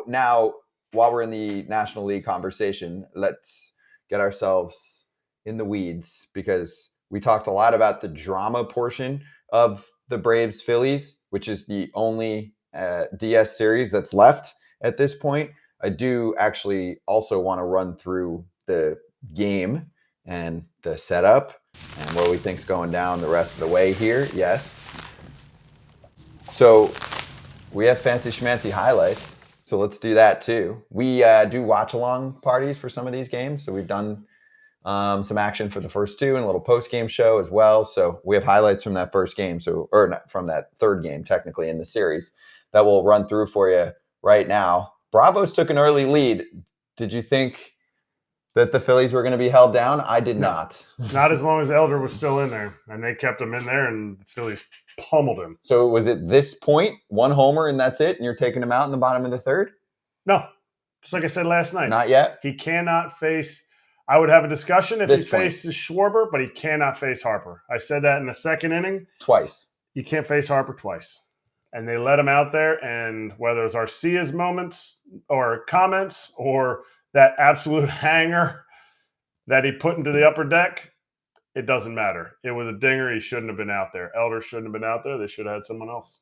now, while we're in the National League conversation, let's get ourselves in the weeds, because we talked a lot about the drama portion of the Braves Phillies, which is the only DS series that's left at this point. I do actually also want to run through the game and the setup and what we think's going down the rest of the way here. Yes. So we have fancy schmancy highlights, so let's do that too. We do watch-along parties for some of these games, so we've done some action for the first two and a little post-game show as well. So we have highlights from that first game, from that third game technically in the series, that we'll run through for you right now. Bravos took an early lead. Did you think that the Phillies were going to be held down? I did not. Not as long as Elder was still in there, and they kept him in there, and the Phillies pummeled him. So was it this point, one homer and that's it, and you're taking him out in the bottom of the third? No. Just like I said last night. Not yet? He cannot face – I would have a discussion if he faces Schwarber, but he cannot face Harper. I said that in the second inning. Twice. You can't face Harper twice. And they let him out there, and whether it's Arcia's moments or comments or that absolute hanger that he put into the upper deck, it doesn't matter. It was a dinger. He shouldn't have been out there. Elder shouldn't have been out there. They should have had someone else.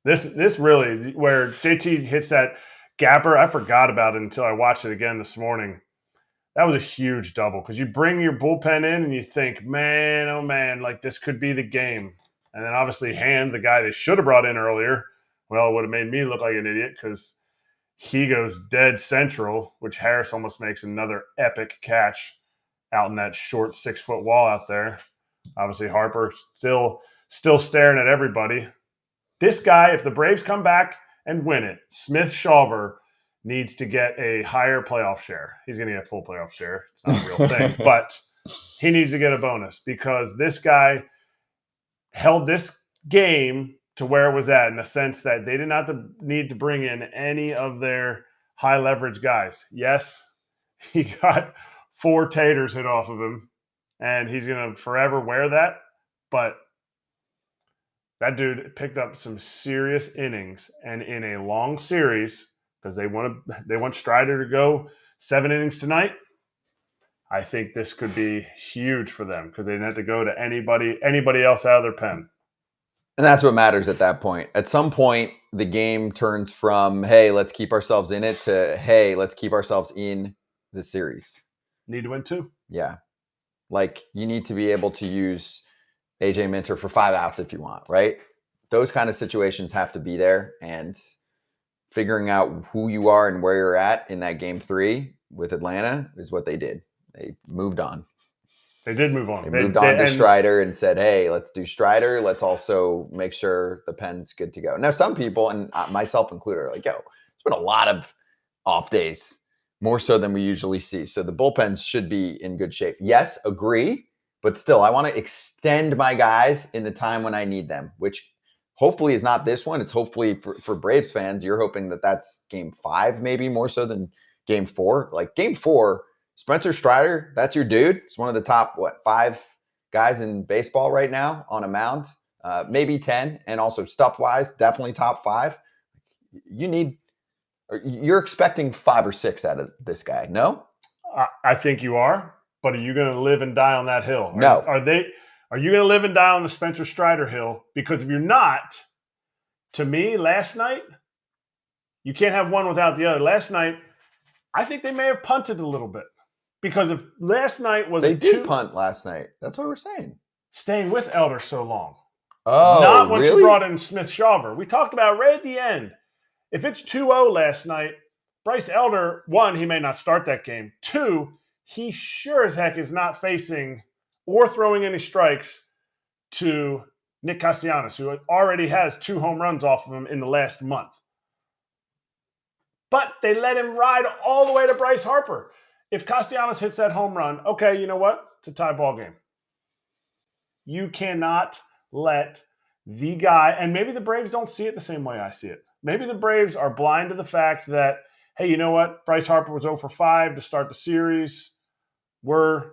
This really, where JT hits that gapper, I forgot about it until I watched it again this morning. That was a huge double, because you bring your bullpen in and you think, man, oh man, like this could be the game. And then obviously Hand, the guy they should have brought in earlier, well, it would have made me look like an idiot, because he goes dead central, which Harris almost makes another epic catch out in that short 6-foot wall out there. Obviously Harper still staring at everybody. This guy, if the Braves come back and win it, Smith-Shawver needs to get a higher playoff share. He's going to get a full playoff share. It's not a real thing, but he needs to get a bonus, because this guy held this game to where it was at, in the sense that they did not need to bring in any of their high leverage guys. Yes, he got 4 taters hit off of him, and he's going to forever wear that. But that dude picked up some serious innings, and in a long series, because they want Strider to go 7 innings tonight. I think this could be huge for them, because they didn't have to go to anybody else out of their pen. And that's what matters at that point. At some point, the game turns from, hey, let's keep ourselves in it, to, hey, let's keep ourselves in the series. Need to win 2. Yeah. Like, you need to be able to use AJ Minter for 5 outs if you want, right? Those kind of situations have to be there, and figuring out who you are and where you're at in that game 3 with Atlanta is what they did. They moved on. They did move on. They moved on to Strider and said, hey, let's do Strider. Let's also make sure the pen's good to go. Now, some people, and myself included, are like, yo, it's been a lot of off days, more so than we usually see. So the bullpens should be in good shape. Yes, agree. But still, I want to extend my guys in the time when I need them, which hopefully is not this one. It's hopefully for Braves fans, you're hoping that that's game 5, maybe more so than game 4. Like game 4, Spencer Strider, that's your dude. It's one of the top, 5 guys in baseball right now on a mound, maybe 10. And also stuff-wise, definitely top 5. You're expecting 5 or 6 out of this guy, no? I think you are, but are you going to live and die on that hill? No. Are you going to live and die on the Spencer Strider hill? Because if you're not, to me, last night, you can't have one without the other. Last night, I think they may have punted a little bit. Because if last night was they did punt last night. That's what we're saying. Staying with Elder so long. Oh, not once really? you brought in Smith-Shawver. We talked about right at the end. If it's 2-0 last night, Bryce Elder, 1, he may not start that game. 2, he sure as heck is not facing or throwing any strikes to Nick Castellanos, who already has 2 home runs off of him in the last month. But they let him ride all the way to Bryce Harper. If Castellanos hits that home run, okay, you know what? It's a tie ball game. You cannot let the guy, and maybe the Braves don't see it the same way I see it. Maybe the Braves are blind to the fact that, hey, you know what? Bryce Harper was 0 for 5 to start the series. We're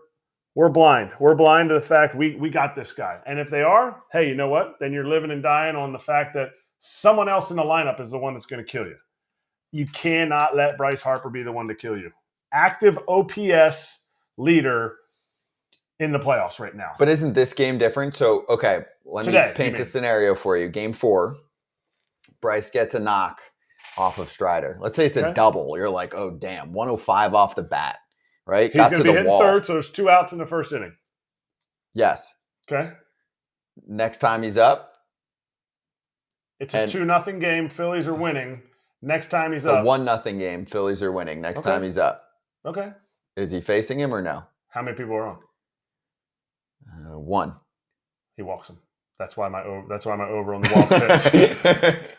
blind. We're blind to the fact we got this guy. And if they are, hey, you know what? Then you're living and dying on the fact that someone else in the lineup is the one that's going to kill you. You cannot let Bryce Harper be the one to kill you. Active OPS leader in the playoffs right now. But isn't this game different? So, okay, let me paint a scenario for you. Game 4, Bryce gets a knock off of Strider. Let's say it's a double. You're like, oh, damn, 105 off the bat, right? He's going to be hitting third, so there's 2 outs in the first inning. Yes. Okay. Next time he's up. It's a 2-0 game. Phillies are winning. Next time he's up. It's a 1-0 game. Phillies are winning. Next time he's up. Okay. Is he facing him or no? How many people are on? 1. He walks him. That's why my over on the walk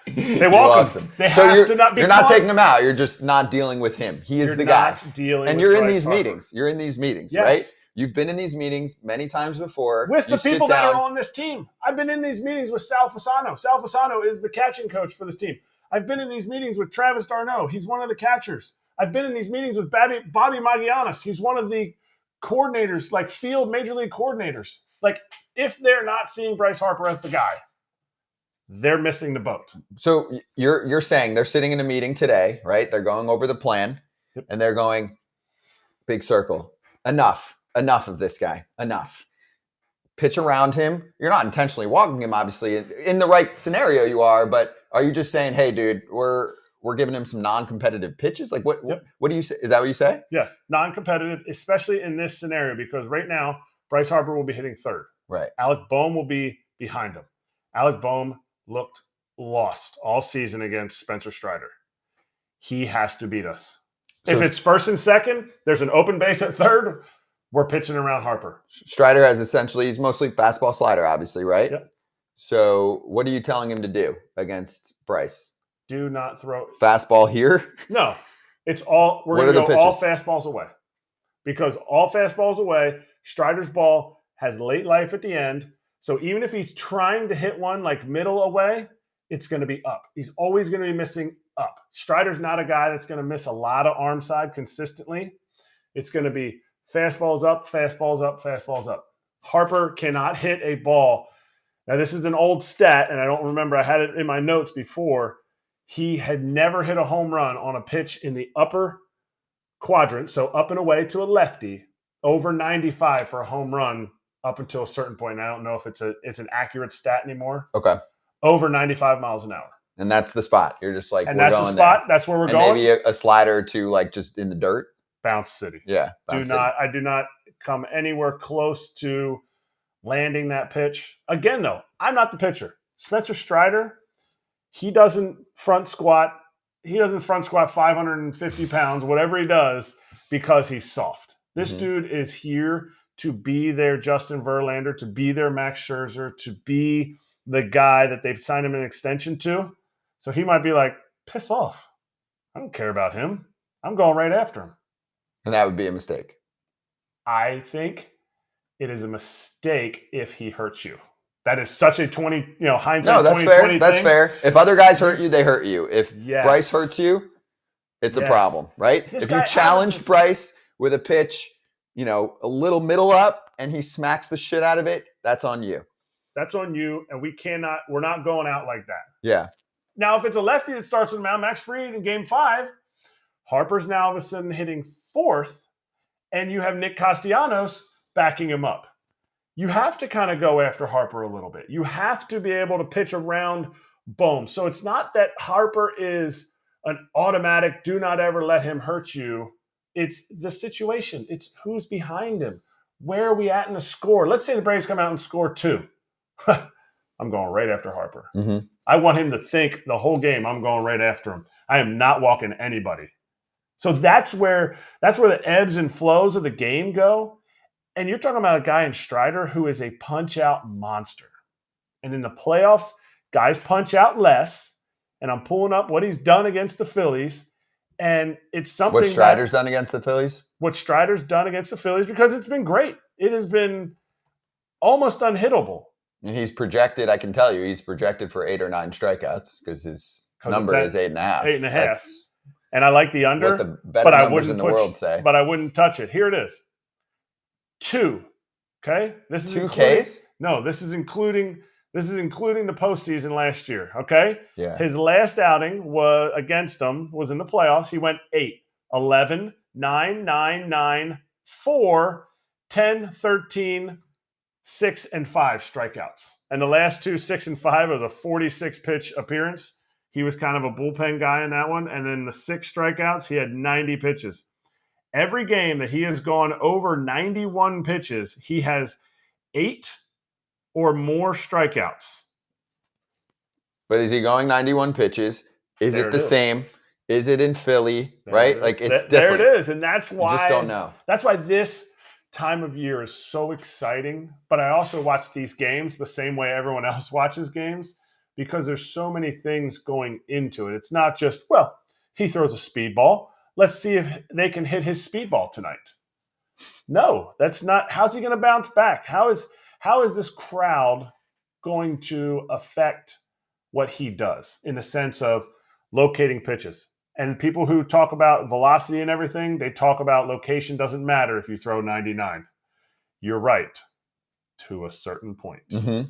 pitch. They walk him. They have to not be. You're not taking him out. You're just not dealing with him. He is the guy. And you're in these meetings. You're in these meetings, right? You've been in these meetings many times before. With the people that are on this team. I've been in these meetings with Sal Fasano. Sal Fasano is the catching coach for this team. I've been in these meetings with Travis d'Arnaud. He's one of the catchers. I've been in these meetings with Bobby Magallanes. He's one of the coordinators, like field major league coordinators. Like, if they're not seeing Bryce Harper as the guy, they're missing the boat. So you're saying they're sitting in a meeting today, right? They're going over the plan, and they're going, big circle. Enough of this guy. Enough. Pitch around him. You're not intentionally walking him, obviously. In the right scenario, you are, but are you just saying, hey, dude, we're giving him some non-competitive pitches? Like, what do you say? Is that what you say? Yes, non-competitive, especially in this scenario, because right now, Bryce Harper will be hitting third. Right. Alec Boehm will be behind him. Alec Boehm looked lost all season against Spencer Strider. He has to beat us. So if it's first and second, there's an open base at third, we're pitching around Harper. Strider has he's mostly fastball slider, obviously, right? Yep. So what are you telling him to do against Bryce? Do not throw fastball here. No, it's all we're going to go all fastballs away, because all fastballs away. Strider's ball has late life at the end, so even if he's trying to hit one like middle away, it's going to be up. He's always going to be missing up. Strider's not a guy that's going to miss a lot of arm side consistently. It's going to be fastballs up, fastballs up, fastballs up. Harper cannot hit a ball. Now, this is an old stat, and I don't remember. I had it in my notes before. He had never hit a home run on a pitch in the upper quadrant, so up and away to a lefty, over 95 for a home run up until a certain point. And I don't know if it's an accurate stat anymore. Okay. Over 95 miles an hour. And that's the spot. You're just like, and that's the spot. That's where we're going. Maybe a slider or two, like just in the dirt. Bounce City. Yeah. I do not come anywhere close to landing that pitch. Again, though, I'm not the pitcher. Spencer Strider, he doesn't front squat. He doesn't front squat 550 pounds, whatever he does, because he's soft. This dude is here to be their Justin Verlander, to be their Max Scherzer, to be the guy that they've signed him an extension to. So he might be like, piss off. I don't care about him. I'm going right after him. And that would be a mistake. I think it is a mistake if he hurts you. That is such a hindsight 2020 thing. That's fair. If other guys hurt you, they hurt you. If Bryce hurts you, it's a problem, right? If you challenge Bryce with a pitch, a little middle up, and he smacks the shit out of it, that's on you. That's on you, and we're not going out like that. Yeah. Now, if it's a lefty that starts with Mount Max Fried in game 5, Harper's now all of a sudden hitting fourth, and you have Nick Castellanos backing him up. You have to kind of go after Harper a little bit. You have to be able to pitch around Boehm. So it's not that Harper is an automatic, do not ever let him hurt you. It's the situation. It's who's behind him. Where are we at in the score? Let's say the Braves come out and score 2. I'm going right after Harper. Mm-hmm. I want him to think the whole game I'm going right after him. I am not walking anybody. So that's where the ebbs and flows of the game go. And you're talking about a guy in Strider who is a punch-out monster. And in the playoffs, guys punch out less. And I'm pulling up what he's done against the Phillies. And it's something what Strider's done against the Phillies? What Strider's done against the Phillies, because it's been great. It has been almost unhittable. And he's projected, I can tell you, he's projected for 8 or 9 strikeouts because his number is 8.5. 8.5. And I like the under. What the better numbers in the world say. But I wouldn't touch it. Here it is. 2. Okay? This is 2 Ks? No, this is including This is including the postseason last year, okay? Yeah. His last outing was against them was in the playoffs. He went 8, 11, 9, 9, 9, 4, 10, 13, 6, and 5 strikeouts. And the last two, 6 and 5, was a 46-pitch appearance. He was kind of a bullpen guy in that one. And then the 6 strikeouts, he had 90 pitches. Every game that he has gone over 91 pitches, he has 8 or more strikeouts. But is he going 91 pitches? Is There it it the is. same? Is it in Philly? There Right? it is. Like it's There different. it is. And that's why You just don't know. That's why this time of year is so exciting. But I also watch these games the same way everyone else watches games because there's so many things going into it. It's not just, well, he throws a speedball. Let's see if they can hit his speedball tonight. No, that's not. How's he going to bounce back? How is this crowd going to affect what he does in the sense of locating pitches? And people who talk about velocity and everything, they talk about location doesn't matter if you throw 99. You're right to a certain point. Mm-hmm.